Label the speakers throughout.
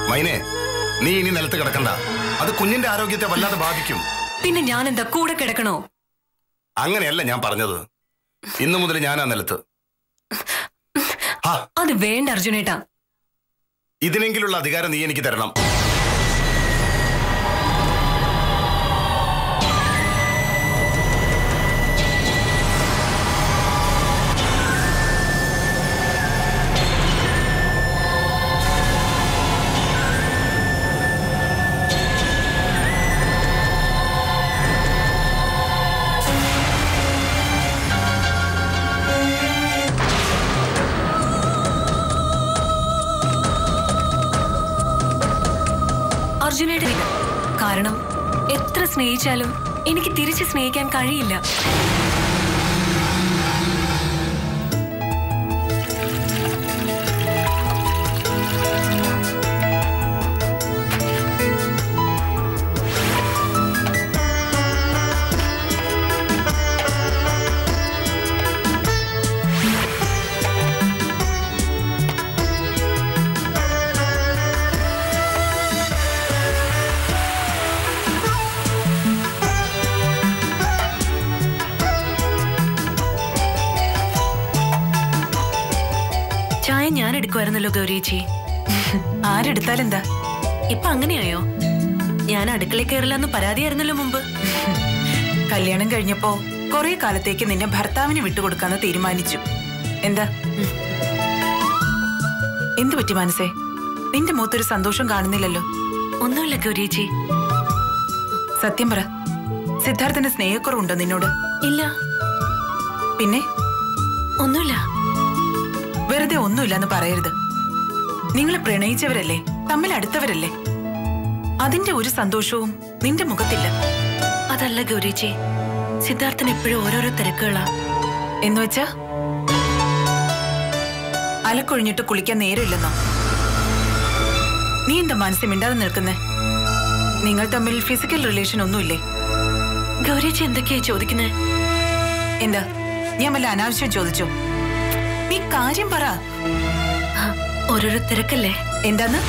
Speaker 1: മൈനെ, നീ ഇനി നിലത്ത് കിടക്കണ്ട. അത് കുഞ്ഞിന്റെ ആരോഗ്യത്തെ വല്ലാതെ ബാധിക്കും.
Speaker 2: പിന്നെ ഞാൻ എന്താ കൂടെ കിടക്കണോ?
Speaker 1: അങ്ങനെയല്ല ഞാൻ പറഞ്ഞത്. ഇന്നു മുതൽ ഞാനാ നിലത്ത്.
Speaker 2: അത് വേണ്ട അർജുനേട്ടാ.
Speaker 1: ഇതിനെങ്കിലുള്ള അധികാരം നീ എനിക്ക് തരണം.
Speaker 2: അർജുനേട്ടനില്ല. കാരണം എത്ര സ്നേഹിച്ചാലും എനിക്ക് തിരിച്ച് സ്നേഹിക്കാൻ കഴിയില്ല. ചായ ഞാൻ എടുക്കുമായിരുന്നല്ലോ ഗൗരിയേച്ചി.
Speaker 3: ആരെടുത്താലെന്താ?
Speaker 2: ഇപ്പൊ അങ്ങനെയായോ? ഞാൻ അടുക്കളയിൽ കയറില്ലെന്ന് പരാതിയായിരുന്നല്ലോ മുമ്പ്.
Speaker 3: കല്യാണം കഴിഞ്ഞപ്പോ കുറെ കാലത്തേക്ക് നിന്നെ ഭർത്താവിന് വിട്ടുകൊടുക്കാന്ന് തീരുമാനിച്ചു. എന്താ എന്തു പറ്റി മനസ്സേ? നിന്റെ മുഖത്തൊരു സന്തോഷം കാണുന്നില്ലല്ലോ.
Speaker 2: ഒന്നുമില്ല ഗൗരിയേച്ചി.
Speaker 3: സത്യം പറ, സിദ്ധാർത്ഥന്റെ സ്നേഹക്കുറവുണ്ടോ നിന്നോട്?
Speaker 2: ഇല്ല.
Speaker 3: പിന്നെ?
Speaker 2: ഒന്നുമില്ല.
Speaker 3: വെറുതെ ഒന്നുമില്ലെന്ന് പറയരുത്. നിങ്ങൾ പ്രണയിച്ചവരല്ലേ, തമ്മിൽ അടുത്തവരല്ലേ. അതിന്റെ ഒരു സന്തോഷവും നിന്റെ മുഖത്തില്ല.
Speaker 2: അതല്ല ഗൗരിയേച്ചി, സിദ്ധാർത്ഥന് എപ്പോഴും ഓരോരോ തിരക്കുകളാ.
Speaker 3: എന്നുവെച്ചാ അലക്കൊഴിഞ്ഞിട്ട് കുളിക്കാൻ നേരമില്ലെന്നോ? നീ എന്താ മനസ്സിൽ മിണ്ടാതെ നിൽക്കുന്നേ? നിങ്ങൾ തമ്മിൽ ഫിസിക്കൽ റിലേഷൻ ഒന്നുമില്ലേ?
Speaker 2: ഗൗരിയേച്ചി എന്തൊക്കെയാ ചോദിക്കുന്നേ?
Speaker 3: എന്താ ഞാൻ വല്ല അനാവശ്യം ചോദിച്ചോ? നീ കാര്യം പറ.
Speaker 2: ഓരോരോ തിരക്കല്ലേ.
Speaker 3: എന്താന്ന്?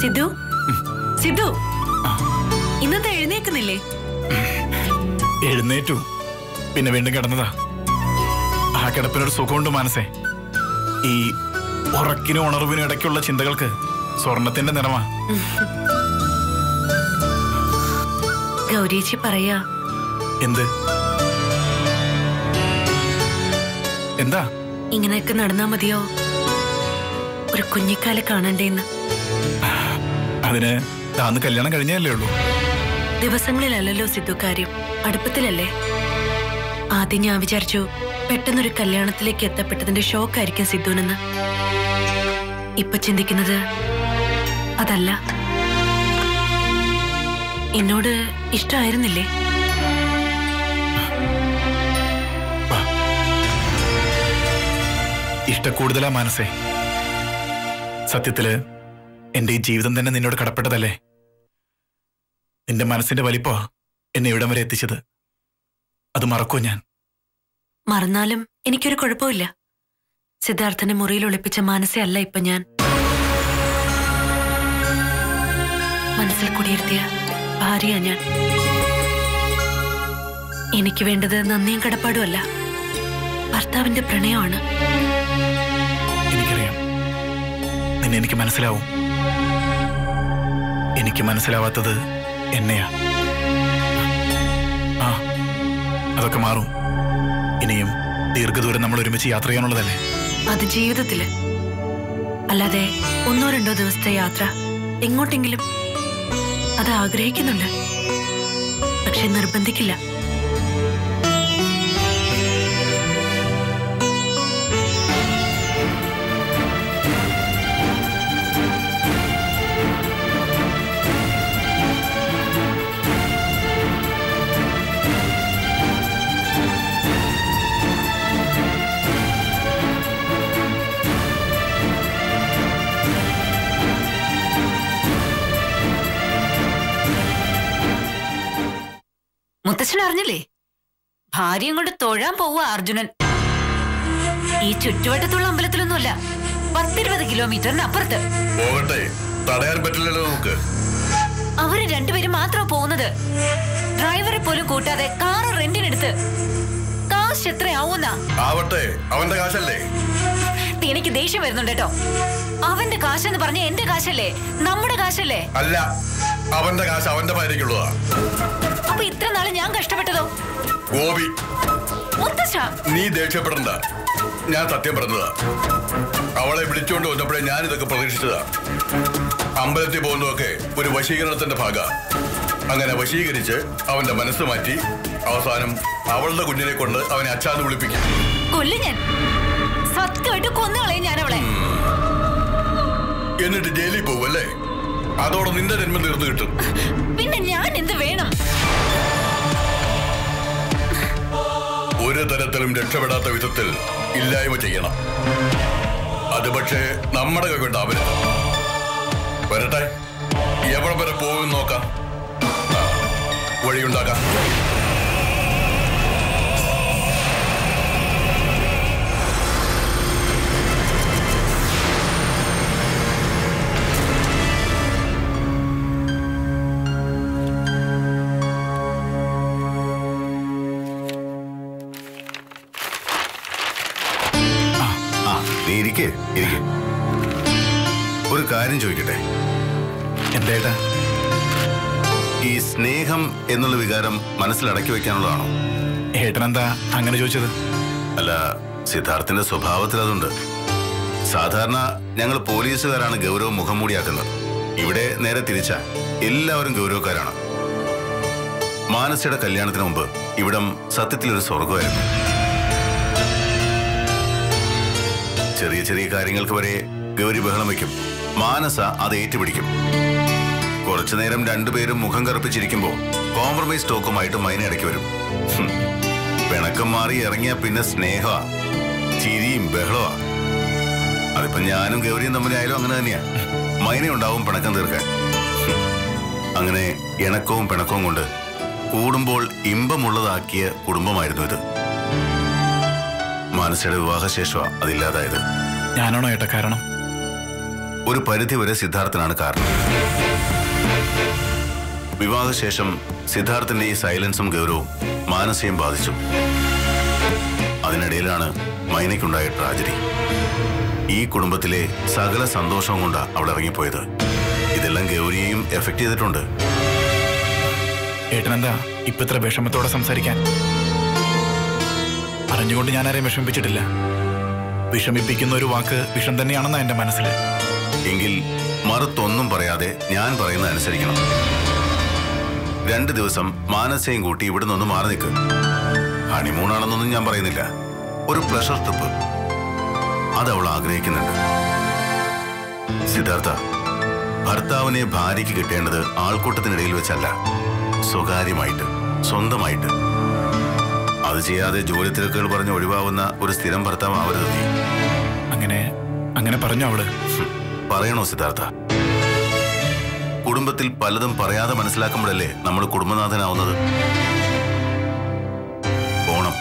Speaker 2: സിദ്ധു, സിദ്ധു, ഇന്നത്തെ എഴുന്നേക്കുന്നില്ലേ?
Speaker 4: എഴുന്നേറ്റു, പിന്നെ വീണ്ടും കിടന്നതാ. ആ കിടപ്പിനൊരു സുഖമുണ്ട് മനസ്സേ. ഈ ഉറക്കിനും ഉണർവിനും ഇടയ്ക്കുള്ള ചിന്തകൾക്ക് സ്വർണത്തിന്റെ നിറമാ.
Speaker 2: ഗൗരിയേച്ചി പറയാ.
Speaker 4: എന്ത്? എന്താ?
Speaker 2: ഇങ്ങനെയൊക്കെ നടന്നാ മതിയോ? ഒരു കുഞ്ഞിക്കാലെ കാണണ്ടേന്ന്.
Speaker 4: അതിന് താന്ന് കല്യാണം കഴിഞ്ഞല്ലേ ഉള്ളൂ.
Speaker 2: ദിവസങ്ങളിലല്ലോ സിദ്ധു കാര്യം, അടുപ്പത്തിലല്ലേ. ആദ്യം ഞാൻ വിചാരിച്ചു പെട്ടെന്നൊരു കല്യാണത്തിലേക്ക് എത്തപ്പെട്ടതിന്റെ ഷോക്കായിരിക്കും സിദ്ധുവിനെന്ന്. ഇപ്പൊ ചിന്തിക്കുന്നത് അതല്ല. എന്നോട് ഇഷ്ടമായിരുന്നില്ലേ?
Speaker 4: ഇഷ്ടക്കൂടുതലാ മനസ്സേ. സത്യത്തില് എന്റെ ഈ ജീവിതം തന്നെ നിന്നോട് കടപ്പെട്ടതല്ലേ. നിന്റെ മനസ്സിന്റെ വലിപ്പോ എന്നെ ഇവിടം വരെ എത്തിച്ചത്. അത് മറക്കോ ഞാൻ?
Speaker 2: മറന്നാലും എനിക്കൊരു കുഴപ്പമില്ല. സിദ്ധാർത്ഥനെ മുറിയിൽ ഒളിപ്പിച്ച മനസ്സേ അല്ല ഇപ്പൊ ഞാൻ. മനസ്സിൽ കുടിയിരുത്തിയ ഭാര്യയാ ഞാൻ. എനിക്ക് വേണ്ടത് നന്ദിയും കടപ്പാടും അല്ല, ഭർത്താവിന്റെ പ്രണയമാണ്.
Speaker 4: എനിക്കറിയാം, നിന്നെ എനിക്ക് മനസ്സിലാവും. എനിക്ക് മനസ്സിലാവാത്തത് എന്നെയാ. ആ, അതൊക്കെ മാറും. ഇനിയും ദീർഘദൂരം നമ്മൾ ഒരുമിച്ച് യാത്ര ചെയ്യാനുള്ളതല്ലേ.
Speaker 2: അത് ജീവിതത്തില്, അല്ലാതെ 1-2 ദിവസത്തെ യാത്ര എങ്ങോട്ടെങ്കിലും അത് ആഗ്രഹിക്കുന്നുണ്ട്, പക്ഷെ നിർബന്ധിക്കില്ല.
Speaker 3: മുത്തച്ഛൻ അറിഞ്ഞില്ലേ? ഭാര്യയും കൊണ്ട് തൊഴാൻ പോവുക അർജുനൻ. ഈ ചുറ്റുവട്ടത്തുള്ള അമ്പലത്തിലൊന്നുമല്ല, 10-20 കിലോമീറ്ററിന് അപ്പുറത്ത്.
Speaker 1: പോകട്ടെ, തടയാൻ പറ്റില്ലല്ലോ നമുക്ക്.
Speaker 3: അവര് രണ്ടുപേരും മാത്രം പോകുന്നത്. ഡ്രൈവറെ പോലും കൂട്ടാതെ കാറ് റെന്റിനെടുത്ത്. കാശ് എത്രയാവുന്ന?
Speaker 1: ആവട്ടെ, അവന്റെ കാശല്ലേ.
Speaker 3: എനിക്ക് ദേഷ്യം വരുന്നുണ്ട് കേട്ടോ. അവന്റെ കാശെന്ന് പറഞ്ഞ എന്റെ കാശല്ലേ, നമ്മുടെ കാശല്ലേ?
Speaker 1: അല്ല, അവന്റെ കാശ് അവന്റെ ഭാര്യയ്ക്കുള്ളതാ.
Speaker 3: അപ്പൊ ഇത്ര നാള് ഞാൻ കഷ്ടപ്പെട്ടതോ?
Speaker 1: ഗോപി,
Speaker 3: മുത്തച്ഛ,
Speaker 1: നീ ദേഷ്യപ്പെടണ്ട. ഞാൻ സത്യം പറഞ്ഞതാ. അവളെ വിളിച്ചുകൊണ്ട് വന്നപ്പോഴേ ഞാൻ ഇതൊക്കെ പ്രതീക്ഷിച്ചതാ. അമ്പലത്തിൽ പോകുന്നതൊക്കെ ഒരു വശീകരണത്തിന്റെ ഭാഗ. അങ്ങനെ വശീകരിച്ച് അവന്റെ മനസ്സ് മാറ്റി അവസാനം അവളുടെ കുഞ്ഞിനെ കൊണ്ട് അവനെ അച്ഛാന്ന് വിളിപ്പിക്കും.
Speaker 3: കൊല്ലു ഞാൻ, സത്യമായിട്ട് കൊന്നുകളയും ഞാൻ അവളെ.
Speaker 1: എന്നിട്ട് ജയിലിൽ പോവല്ലേ? അതോടെ നിന്റെ ജന്മം തീർന്നു കിട്ടും.
Speaker 3: പിന്നെ ഞാൻ എന്ത് വേണം?
Speaker 1: ഒരു തരത്തിലും രക്ഷപ്പെടാത്ത വിധത്തിൽ ഇല്ലായ്മ ചെയ്യണം. അത് പക്ഷേ നമ്മുടെ കൈ കൊണ്ടാവരുത്. വരട്ടെ, എവിടെ വരെ പോകും നോക്കാം, വഴിയുണ്ടാക്കാം. ഒരു കാര്യം ചോദിക്കട്ടെ?
Speaker 4: എന്താ?
Speaker 1: ഈ സ്നേഹം എന്നുള്ള വികാരം മനസ്സിലടക്കി വെക്കാനുള്ളതാണോ?
Speaker 4: ഏട്ടനെന്താ അങ്ങനെ ചോദിച്ചത്?
Speaker 1: അല്ല, സിദ്ധാർത്ഥിന്റെ സ്വഭാവത്തിൽ അതുണ്ട്. സാധാരണ ഞങ്ങൾ പോലീസുകാരാണ് ഗൗരവം മുഖം മൂടിയാക്കുന്നത്. ഇവിടെ നേരെ തിരിച്ചാ, എല്ലാവരും ഗൗരവക്കാരാണ്. മാനസയുടെ കല്യാണത്തിന് മുമ്പ് ഇവിടം സത്യത്തിലൊരു സ്വർഗമായിരുന്നു. ചെറിയ ചെറിയ കാര്യങ്ങൾക്ക് വരെ ഗൗരി ബഹളം വയ്ക്കും. മാനസ അത് ഏറ്റുപിടിക്കും. കുറച്ചു നേരം രണ്ടുപേരും മുഖം കറുപ്പിച്ചിരിക്കുമ്പോ കോംപ്രമൈസ് ടോക്കുമായിട്ട് മൈന ഇടയ്ക്ക് വരും. പിണക്കം മാറി ഇറങ്ങിയ പിന്നെ സ്നേഹമാ, ചിരിയും ബഹളമാ. അതിപ്പോ ഞാനും ഗൗരിയും തമ്മിലായാലും അങ്ങനെ തന്നെയാ. മൈനയുണ്ടാവും പിണക്കം തീർക്കാൻ. അങ്ങനെ ഇണക്കവും പിണക്കവും കൊണ്ട് കൂടുമ്പോൾ ഇമ്പമുള്ളതാക്കിയ കുടുംബമായിരുന്നു ഇത്. മാനസയുടെ വിവാഹശേഷമാണ് അതില്ലാതായത്.
Speaker 4: ഞാനാണോ ഏട്ടാ കാരണം?
Speaker 1: ഒരു പരിധിവരെ സിദ്ധാർത്ഥനാണ് കാരണം. വിവാഹശേഷം സിദ്ധാർത്ഥന്റെ ഈ സൈലൻസും ഗൗരവവും മാനസയും ബാധിച്ചു. അതിനിടയിലാണ് മൈനയ്ക്കുണ്ടായ ട്രാജഡി. ഈ കുടുംബത്തിലെ സകല സന്തോഷവും കൊണ്ടാണ് അവൾ ഇറങ്ങിപ്പോയത്. ഇതെല്ലാം ഗൗരിയെയും എഫക്ട് ചെയ്തിട്ടുണ്ട്.
Speaker 4: ഏട്ടനെന്താ ഇപ്പൊ ഇത്ര വിഷമത്തോടെ സംസാരിക്കാൻ? അറിഞ്ഞുകൊണ്ട് ഞാൻ ആരെയും വിഷമിപ്പിച്ചിട്ടില്ല. വിഷമിപ്പിക്കുന്ന ഒരു വാക്ക് വിഷം തന്നെയാണെന്നാ എന്റെ മനസ്സിൽ.
Speaker 1: എങ്കിൽ മറുത്തൊന്നും പറയാതെ ഞാൻ പറയുന്ന അനുസരിക്കണം. 2 ദിവസം മാനസയും കൂട്ടി ഇവിടെ നിന്ന് മാറി നിൽക്ക്. ഹണിമൂണാണെന്നൊന്നും ഞാൻ പറയുന്നില്ല, ഒരു പ്ലഷർ ട്രിപ്പ്. അത് അവൾ ആഗ്രഹിക്കുന്നുണ്ട്. സിദ്ധാർത്ഥ, ഭർത്താവിനെ ഭാര്യയ്ക്ക് കിട്ടേണ്ടത് ആൾക്കൂട്ടത്തിനിടയിൽ വെച്ചല്ല, സ്വകാര്യമായിട്ട്, സ്വന്തമായിട്ട്. അത് ചെയ്യാതെ ജോലി തിരക്കുകൾ പറഞ്ഞ് ഒഴിവാവുന്ന ഒരു സ്ഥിരം ഭർത്താവ് ആവരുത് നീ.
Speaker 4: അങ്ങനെ പറഞ്ഞു അവള്.
Speaker 1: പറയണോ സിദ്ധാർത്ഥ? കുടുംബത്തിൽ പലതും പറയാതെ മനസ്സിലാക്കുമ്പോഴല്ലേ നമ്മൾ കുടുംബനാഥനാവുന്നത്. പോണം,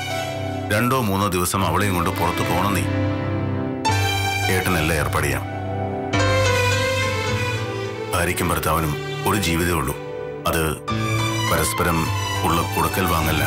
Speaker 1: 2-3 ദിവസം അവളെയും കൊണ്ട് പുറത്തു പോണം നീ. ഏട്ടനെല്ലാം ഏർപ്പാട് ചെയ്യാം. ഭാര്യയ്ക്കും ഭർത്താവിനും ഒരു ജീവിതമേ ഉള്ളൂ. അത് പരസ്പരം ഉള്ള കൊടുക്കൽ വാങ്ങല്ല.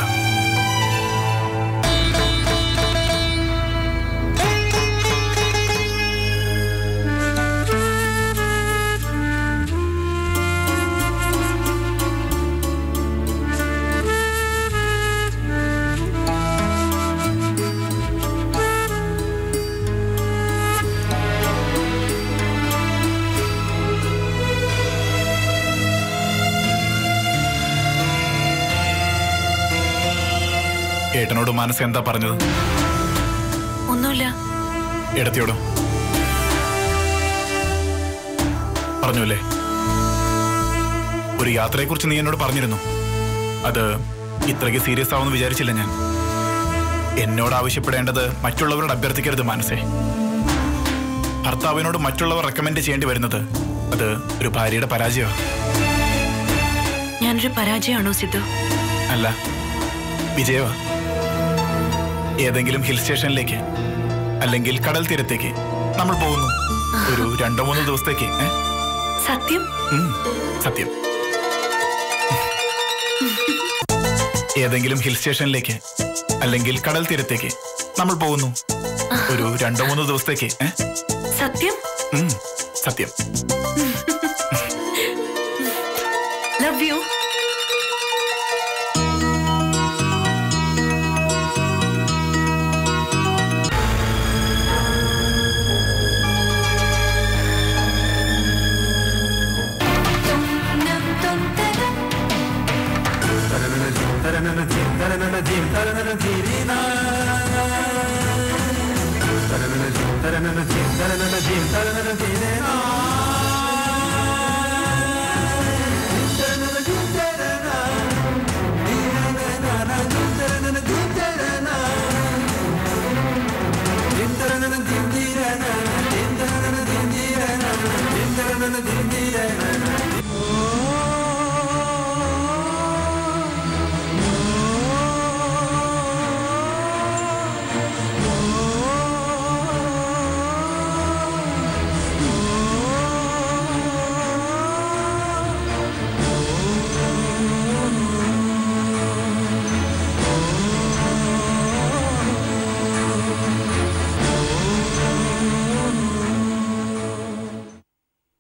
Speaker 4: ഏട്ടനോട് മനസ്സ് എന്താ പറഞ്ഞത്?
Speaker 2: ഒന്നുമില്ല.
Speaker 4: ഏടത്തിയോടോ പറഞ്ഞല്ലേ? ഒരു യാത്രയെക്കുറിച്ച് നീ എന്നോട് പറഞ്ഞിരുന്നു. അത് ഇത്രയ്ക്ക് സീരിയസ് ആവുമെന്ന് വിചാരിച്ചില്ല ഞാൻ. എന്നോട് ആവശ്യപ്പെടേണ്ടത് മറ്റുള്ളവരോട് അഭ്യർത്ഥിക്കരുത് മനസ്സേ. ഭർത്താവിനോട് മറ്റുള്ളവർ റെക്കമെൻഡ് ചെയ്യേണ്ടി വരുന്നത് അത് ഒരു ഭാര്യയുടെ പരാജയമാണ്.
Speaker 2: ഞാനൊരു പരാജയമാണോ സിദ്ധു?
Speaker 4: അല്ല, വിജയവാ. ഏതെങ്കിലും ഹിൽ സ്റ്റേഷനിലേക്ക് അല്ലെങ്കിൽ കടൽ തീരത്തേക്ക് നമ്മൾ പോകുന്നു. ഒരു 2-3 ദിവസത്തേക്ക്.
Speaker 2: സത്യം?
Speaker 4: സത്യം. ഏതെങ്കിലും ഹിൽ സ്റ്റേഷനിലേക്ക് അല്ലെങ്കിൽ കടൽ തീരത്തേക്ക് നമ്മൾ പോകുന്നു. ഒരു 2-3 ദിവസത്തേക്ക്.
Speaker 2: സത്യം?
Speaker 4: സത്യം.
Speaker 2: Love you.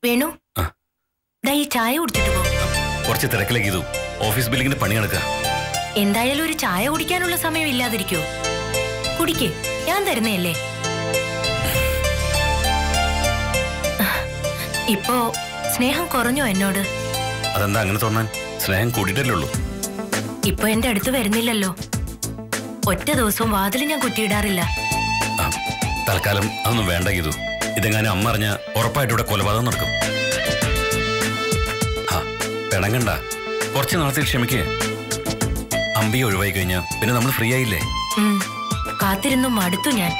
Speaker 2: വേണു, ഈ ചായ കുടിച്ചിട്ട് പോ.
Speaker 5: കുറച്ച് തിരക്കിലേക്ക് ഇതു ഓഫീസ് ബില്ലിങ്ങിന് പണി നടക്കുക.
Speaker 2: എന്തായാലും ഒരു ചായ കുടിക്കാനുള്ള സമയം ഇല്ലാതിരിക്കോ? കുടിക്കേ, ഞാൻ തരുന്നല്ലേ. ഇപ്പോ സ്നേഹം കുറഞ്ഞോ എന്നോട്?
Speaker 5: അതെന്താ അങ്ങനെ തോന്നാൻ? സ്നേഹം കൂടിയിട്ടല്ലേ ഉള്ളൂ.
Speaker 2: ഇപ്പൊ എന്റെ അടുത്ത് വരുന്നില്ലല്ലോ. ഒറ്റ ദിവസവും വാതിൽ ഞാൻ കുറ്റിയിടാറില്ല.
Speaker 5: തൽക്കാലം അതൊന്നും വേണ്ട ഇതു. ഇതെങ്ങാനും അമ്മ അറിഞ്ഞ ഉറപ്പായിട്ട് ഇവിടെ കൊലപാതകം നടക്കും. പിണങ്ങണ്ട, കുറച്ച് നാളത്തിൽ ക്ഷമിക്കേ. അമ്പിയെ ഒഴിവായി കഴിഞ്ഞാ പിന്നെ നമ്മൾ ഫ്രീ ആയില്ലേ?
Speaker 2: കാത്തിരുന്നു മടുത്തു ഞാൻ.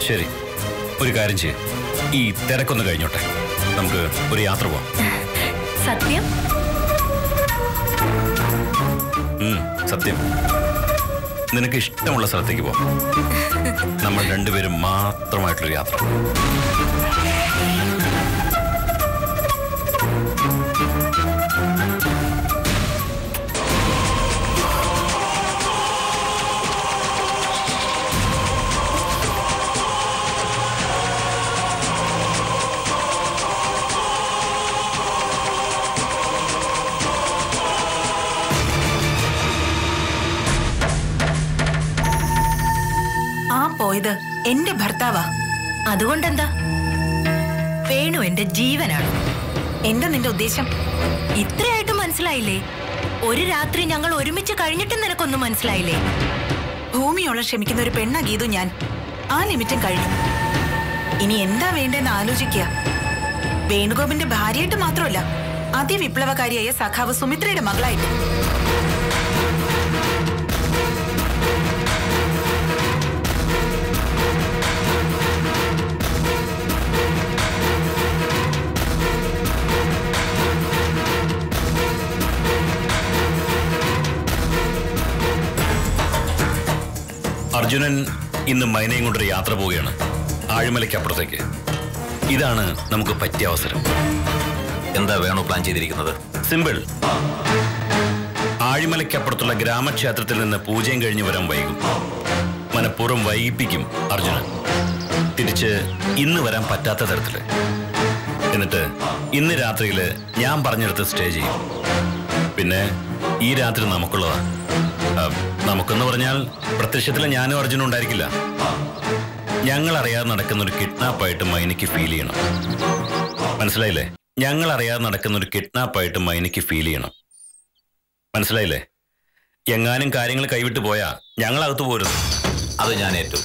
Speaker 5: ശരി, ഒരു കാര്യം ചെയ്യ, ഈ തിരക്കൊന്ന് കഴിഞ്ഞോട്ടെ, നമുക്ക് ഒരു യാത്ര പോവാം.
Speaker 2: സത്യം?
Speaker 5: സത്യം. നിനക്ക് ഇഷ്ടമുള്ള സ്ഥലത്തേക്ക് പോവാം. നമ്മൾ രണ്ടുപേരും മാത്രമായിട്ടൊരു യാത്ര.
Speaker 3: പോയത് എന്റെ ഭർത്താവാ.
Speaker 2: അതുകൊണ്ടെന്താ? വേണു എന്റെ ജീവനാണ്.
Speaker 3: എന്താ നിന്റെ ഉദ്ദേശം?
Speaker 2: ഇത്രയായിട്ട് മനസ്സിലായില്ലേ? ഒരു രാത്രി ഞങ്ങൾ ഒരുമിച്ച് കഴിഞ്ഞിട്ടും നിനക്കൊന്നും മനസ്സിലായില്ലേ?
Speaker 3: ഭൂമിയോളം ക്ഷമിക്കുന്ന ഒരു പെണ്ണ ഗീതു ഞാൻ. ആ ലിമിറ്റും കഴിഞ്ഞു. ഇനി എന്താ വേണ്ടെന്ന് ആലോചിക്കുക. വേണുഗോപിന്റെ ഭാര്യയായിട്ട് മാത്രമല്ല, അതിവിപ്ലവകാരിയായ സഖാവ് സുമിത്രയുടെ മകളായിട്ട്.
Speaker 5: അർജുനൻ ഇന്ന് മൈനയും കൊണ്ടൊരു യാത്ര പോവുകയാണ്, ആഴിമലയ്ക്കപ്പുറത്തേക്ക്. ഇതാണ് നമുക്ക് പറ്റിയ അവസരം.
Speaker 1: എന്താ വേണോ പ്ലാൻ ചെയ്തിരിക്കുന്നത്?
Speaker 5: സിമ്പിൾ. ആഴിമലയ്ക്കപ്പുറത്തുള്ള ഗ്രാമക്ഷേത്രത്തിൽ നിന്ന് പൂജയും കഴിഞ്ഞ് വരാൻ വൈകും. മനഃപൂർവ്വം വൈകിപ്പിക്കും അർജുനൻ. തിരിച്ച് ഇന്ന് വരാൻ പറ്റാത്ത തരത്തില്. എന്നിട്ട് ഇന്ന് രാത്രിയില് ഞാൻ പറഞ്ഞെടുത്ത് സ്റ്റേ ചെയ്യും. പിന്നെ ഈ രാത്രി നമുക്കുള്ളതാ. നമുക്കെന്ന് പറഞ്ഞാൽ പ്രത്യക്ഷത്തിൽ ഞാനും അർജുനും ഉണ്ടായിരിക്കില്ല. ഞങ്ങൾ അറിയാതെ നടക്കുന്ന ഒരു കിഡ്നാപ്പായിട്ട് മൈനയ്ക്ക് ഫീൽ ചെയ്യണം. മനസ്സിലായില്ലേ? ഞങ്ങൾ അറിയാതെ നടക്കുന്ന ഒരു കിഡ്നാപ്പായിട്ട് മൈനയ്ക്ക് ഫീൽ ചെയ്യണം. മനസ്സിലായില്ലേ? എങ്ങാനും കാര്യങ്ങൾ കൈവിട്ടു പോയാ ഞങ്ങളകത്ത് പോരുന്നു.
Speaker 6: അത് ഞാൻ ഏറ്റു.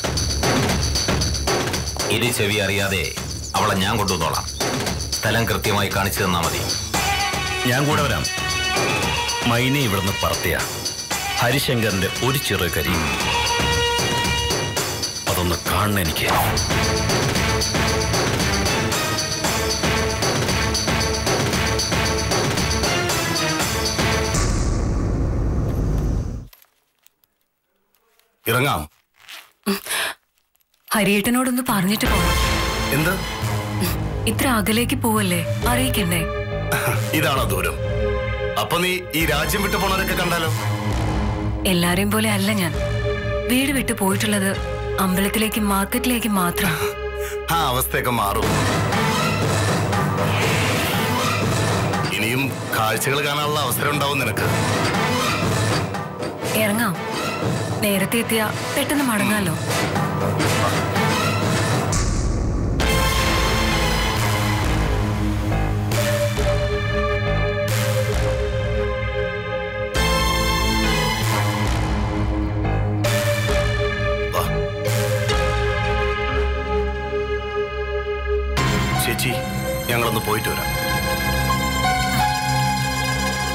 Speaker 6: ഇനി ചെവി അറിയാതെ അവളെ ഞാൻ കൊണ്ടുവന്നോളാം. സ്ഥലം കൃത്യമായി കാണിച്ചു തന്നാ മതി.
Speaker 5: ഞാൻ കൂടെ വരാം. മൈനെ ഇവിടുന്ന് പറത്തിയ ഹരിശങ്കറിന്റെ ഒരു ചെറു കരി അതൊന്ന് കാണണം എനിക്ക്.
Speaker 1: ഇറങ്ങാം.
Speaker 2: ഹരിയേട്ടനോടൊന്ന് പറഞ്ഞിട്ട് പോകാം.
Speaker 1: എന്ത്?
Speaker 2: ഇത്ര അകലേക്ക് പോവല്ലേ, അറിയിക്കണ്ടേ?
Speaker 1: ഇതാണോ ദൂരം? അപ്പൊ നീ ഈ രാജ്യം വിട്ടു പോണവരൊക്കെ കണ്ടാലോ?
Speaker 2: എല്ലാരെയും പോലെ അല്ല ഞാൻ. വീട് വിട്ടു പോയിട്ടുള്ളത് അമ്പലത്തിലേക്കും മാർക്കറ്റിലേക്കും മാത്രം.
Speaker 1: ആ അവസ്ഥയൊക്കെ മാറും. ഇനിയും കാഴ്ചകൾ കാണാനുള്ള അവസരം ഉണ്ടാവും നിനക്ക്.
Speaker 2: ഇറങ്ങാം. നേരത്തെ എത്തിയാ പെട്ടെന്ന് മടങ്ങാലോ.
Speaker 1: ചേച്ചി, ഞങ്ങളൊന്ന് പോയിട്ട് വരാം.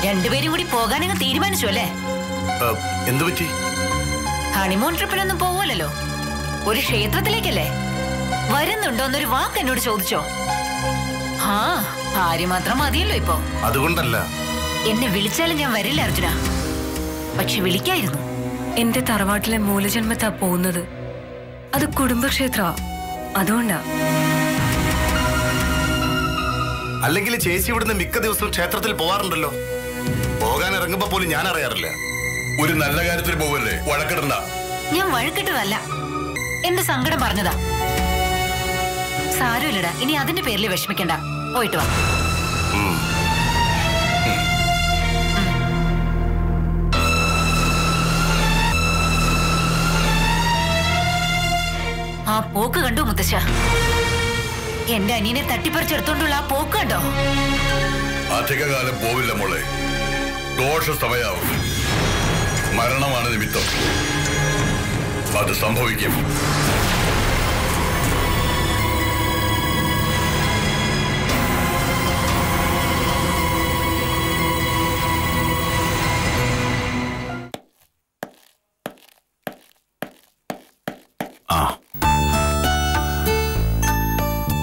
Speaker 3: രണ്ടുപേരും കൂടി പോകാനങ്ങ് തീരുമാനിച്ചു അല്ലേ?
Speaker 1: എന്തു പറ്റി?
Speaker 3: ഹണിമൂൺ ട്രിപ്പിനൊന്നും പോവല്ലോ, ഒരു ക്ഷേത്രത്തിലേക്കല്ലേ. വരുന്നുണ്ടോ എന്നൊരു വാക്ക് എന്നോട് ചോദിച്ചോ? ആ ഭാര്യ മാത്രം മതിയല്ലോ ഇപ്പോ.
Speaker 1: അതുകൊണ്ടല്ല.
Speaker 3: എന്നെ വിളിച്ചാലും ഞാൻ വരില്ല അർജുന. പക്ഷെ വിളിക്കായിരുന്നു.
Speaker 2: എന്റെ തറവാട്ടിലെ മൂലജന്മത്താ പോകുന്നത്. അത് കുടുംബക്ഷേത്ര, അതുകൊണ്ടാ.
Speaker 1: അല്ലെങ്കിൽ ചേച്ചി ഇവിടുന്ന് മിക്ക ദിവസവും ക്ഷേത്രത്തിൽ പോവാറുണ്ടല്ലോ. പോകാൻ ഇറങ്ങുമ്പോ പോലും ഞാൻ അറിയാറില്ല. ഒരു നല്ല കാര്യത്തിൽ പോവല്ലേ, വഴക്കിടണ്ട.
Speaker 3: ഞാൻ വഴക്കിട്ടതല്ല, എന്റെ സങ്കടം പറഞ്ഞതാ. സാരമില്ലടാ, ഇനി അതിന്റെ പേരിൽ വിഷമിക്കണ്ട. പോയിട്ട് വാ. ആ പോക്ക് കണ്ടു മുത്തശ്ശ? എന്റെ അനിയനെ തട്ടിപ്പറിച്ചെടുത്തോണ്ടുള്ള ആ പോക്ക് കണ്ടോ?
Speaker 1: അധികകാലം പോവില്ല മോളെ. ദോഷ സമയാവും. മരണമാണ് നിമിത്തം. അത് സംഭവിക്കും.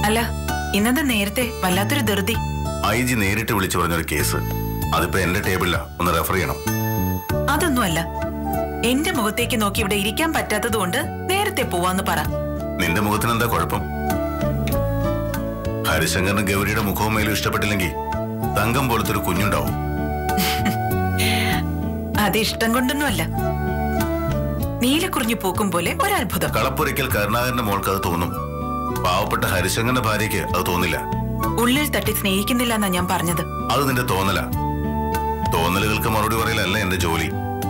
Speaker 3: അല്ല, ഇന്നത്തെ നേരത്തെ വല്ലാത്തൊരു ധൃതി.
Speaker 1: IG നേരിട്ട് വിളിച്ചു പറഞ്ഞൊരു കേസ്. അതിപ്പോ എന്റെ ടേബിളിലാ, ഒന്ന് റെഫർ ചെയ്യണം.
Speaker 3: അതൊന്നുമല്ല, എന്റെ മുഖത്തേക്ക് നോക്കി ഇവിടെ ഇരിക്കാൻ പറ്റാത്തത് കൊണ്ട് നേരത്തെ പോവാന്ന് പറ.
Speaker 1: നിന്റെ മുഖത്തിന് എന്താ കുഴപ്പം? ഹരിശങ്കറിന് ഗൗരിയുടെ മുഖവും മേലും ഇഷ്ടപ്പെട്ടില്ലെങ്കിൽ തങ്കം പോലത്തെ ഒരു കുഞ്ഞുണ്ടാവും.
Speaker 3: അത് ഇഷ്ടം കൊണ്ടൊന്നുമല്ല, നീലക്കുറിഞ്ഞു പൂക്കും പോലെ ഒരത്ഭുതം.
Speaker 1: കളപ്പുരയ്ക്കൽ കരുണാകരന്റെ മോൾക്ക് അത് തോന്നും. പാവപ്പെട്ട ഹരിശങ്കറിന്റെ ഭാര്യയ്ക്ക് അത് തോന്നില്ല.
Speaker 3: ഉള്ളിൽ തട്ടി സ്നേഹിക്കുന്നില്ല എന്നാ ഞാൻ പറഞ്ഞത്.
Speaker 1: അത് നിന്റെ തോന്നലാ. തോന്നലുകൾക്ക് മറുപടി പറയലല്ല എന്റെ ജോലി.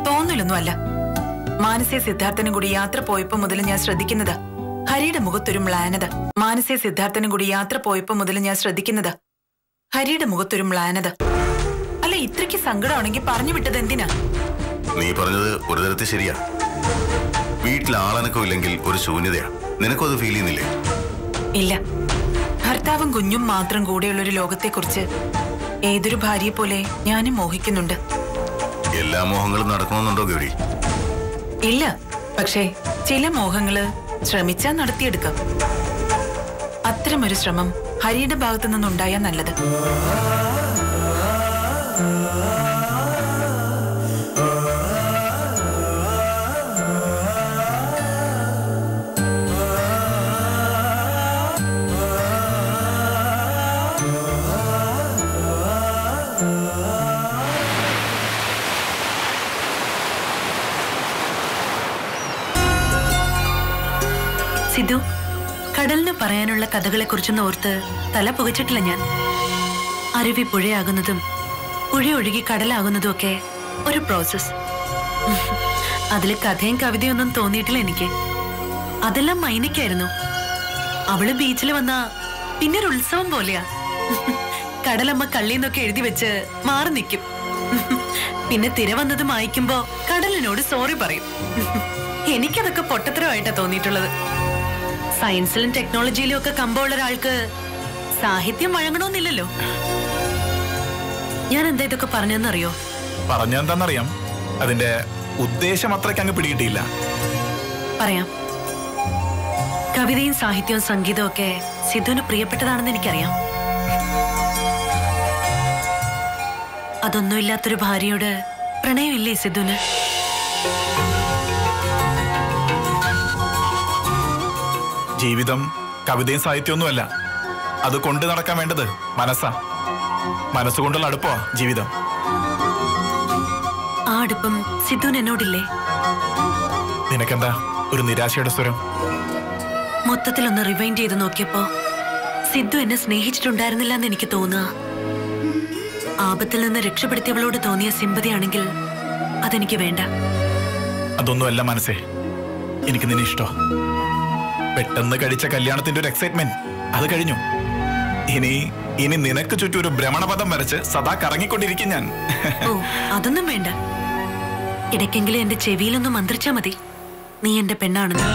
Speaker 3: തോന്നലൊന്നും അല്ല. മാനസേ സിദ്ധാർത്ഥനും കൂടി യാത്ര പോയപ്പോ മുതൽ ഞാൻ ശ്രദ്ധിക്കുന്നതാ ഹരിയുടെ മുഖത്തൊരു മ്ലാനത. മാനസേ സിദ്ധാർത്ഥനും കൂടി യാത്ര പോയപ്പോ മുതൽ ഞാൻ ശ്രദ്ധിക്കുന്നതാ ഹരിയുടെ മുഖത്തൊരു മ്ലാനത. അല്ല, ഇത്രയ്ക്ക് സങ്കടമാണെങ്കിൽ പറഞ്ഞു വിട്ടത് എന്തിനാ?
Speaker 1: നീ പറഞ്ഞത് ഒരു തരത്തിൽ ശരിയാ. വീട്ടിൽ ആളനക്കം ഇല്ലെങ്കിൽ ഒരു ശൂന്യതയാ. നിനക്കും അത് ഫീൽ ചെയ്യുന്നില്ലേ?
Speaker 3: ഇല്ല, ഭർത്താവും കുഞ്ഞും മാത്രം കൂടെയുള്ളൊരു ലോകത്തെക്കുറിച്ച് ഏതൊരു ഭാര്യയെ പോലെ ഞാനും മോഹിക്കുന്നുണ്ട്.
Speaker 1: എല്ലാ മോഹങ്ങളും നടക്കണമെന്നുണ്ടോ ഗൗരി?
Speaker 3: ഇല്ല, പക്ഷേ ചില മോഹങ്ങള് ശ്രമിച്ചാൽ നടത്തിയെടുക്കാം. അത്തരമൊരു ശ്രമം ഹരിയുടെ ഭാഗത്തു നിന്നുണ്ടായാൽ നല്ലത്.
Speaker 2: സിദ്ധു, കടലിന് പറയാനുള്ള കഥകളെക്കുറിച്ചൊന്നും ഓർത്ത് തല പുകച്ചിട്ടില്ല ഞാൻ. അരുവി പുഴയാകുന്നതും പുഴയൊഴുകി കടലാകുന്നതും ഒക്കെ ഒരു പ്രോസസ്. അതില് കഥയും കവിതയൊന്നും തോന്നിയിട്ടില്ല എനിക്ക്. അതെല്ലാം മൈനയ്ക്കായിരുന്നു. അവള് ബീച്ചിൽ വന്ന പിന്നെ ഒരു ഉത്സവം പോലെയാ. കടലമ്മ കള്ളിന്നൊക്കെ എഴുതി വെച്ച് മാറി നിൽക്കും.
Speaker 7: പിന്നെ തിര വന്നത് മായ്ക്കുമ്പോ കടലിനോട് സോറി പറയും. എനിക്കതൊക്കെ പൊട്ടത്തരമായിട്ടാ തോന്നിയിട്ടുള്ളത്. സയൻസിലും ടെക്നോളജിയിലും ഒക്കെ കമ്പമുള്ള ഒരാൾക്ക് സാഹിത്യം വഴങ്ങണമെന്നില്ലല്ലോ. ഞാൻ എന്താ ഇതൊക്കെ പറഞ്ഞെന്നറിയോ?
Speaker 4: പറഞ്ഞെന്താന്നറിയാം, അതിന്റെ ഉദ്ദേശം അത്രയ്ക്ക് അങ്ങ് പിടികിട്ടിയില്ല.
Speaker 7: പറയാം. കവിതയും സാഹിത്യവും സംഗീതവും ഒക്കെ സിദ്ധുവിന് പ്രിയപ്പെട്ടതാണെന്ന് എനിക്കറിയാം. അതൊന്നുമില്ലാത്തൊരു ഭാര്യയോട് പ്രണയമില്ലേ സിദ്ധുവിന്?
Speaker 4: ജീവിതം കവിതയും സാഹിത്യമൊന്നുമല്ല, അത് കൊണ്ടു നടക്കാൻ വേണ്ടത് മനസ്സാ. മനസ്സുകൊണ്ടുള്ള അടുപ്പമാ ജീവിതം.
Speaker 7: ആ അടുപ്പം സിദ്ധുവിന് എന്നോടില്ലേ?
Speaker 4: നിനക്കെന്താ ഒരു നിരാശയുടെ സ്വരം?
Speaker 7: മൊത്തത്തിലൊന്ന് റിവൈൻഡ് ചെയ്ത് നോക്കിയപ്പോ സിദ്ധു എന്നെ സ്നേഹിച്ചിട്ടുണ്ടായിരുന്നില്ല എന്ന് എനിക്ക് തോന്നുക. ആപത്തിൽ നിന്ന് രക്ഷപ്പെടുത്തിയവളോട് തോന്നിയ സിമ്പതിയാണെങ്കിൽ അതെനിക്ക് വേണ്ട.
Speaker 4: അതൊന്നുമല്ല മനസ്സേ, എനിക്ക് നിന്നെ ഇഷ്ടോ. പെട്ടെന്ന് കഴിച്ച കല്യാണത്തിന്റെ ഒരു എക്സൈറ്റ്മെന്റ് അത് കഴിഞ്ഞു. ഇനി നിനക്ക് ചുറ്റും ഒരു ഭ്രമണപഥം വരച്ച് സദാ കറങ്ങിക്കൊണ്ടിരിക്കും ഞാൻ.
Speaker 7: ഓ, അതൊന്നും വേണ്ട. ഇടയ്ക്കെങ്കിലും എന്റെ ചെവിയിലൊന്നും മന്ത്രിച്ചാ മതി, നീ എന്റെ പെണ്ണാണെന്ന്.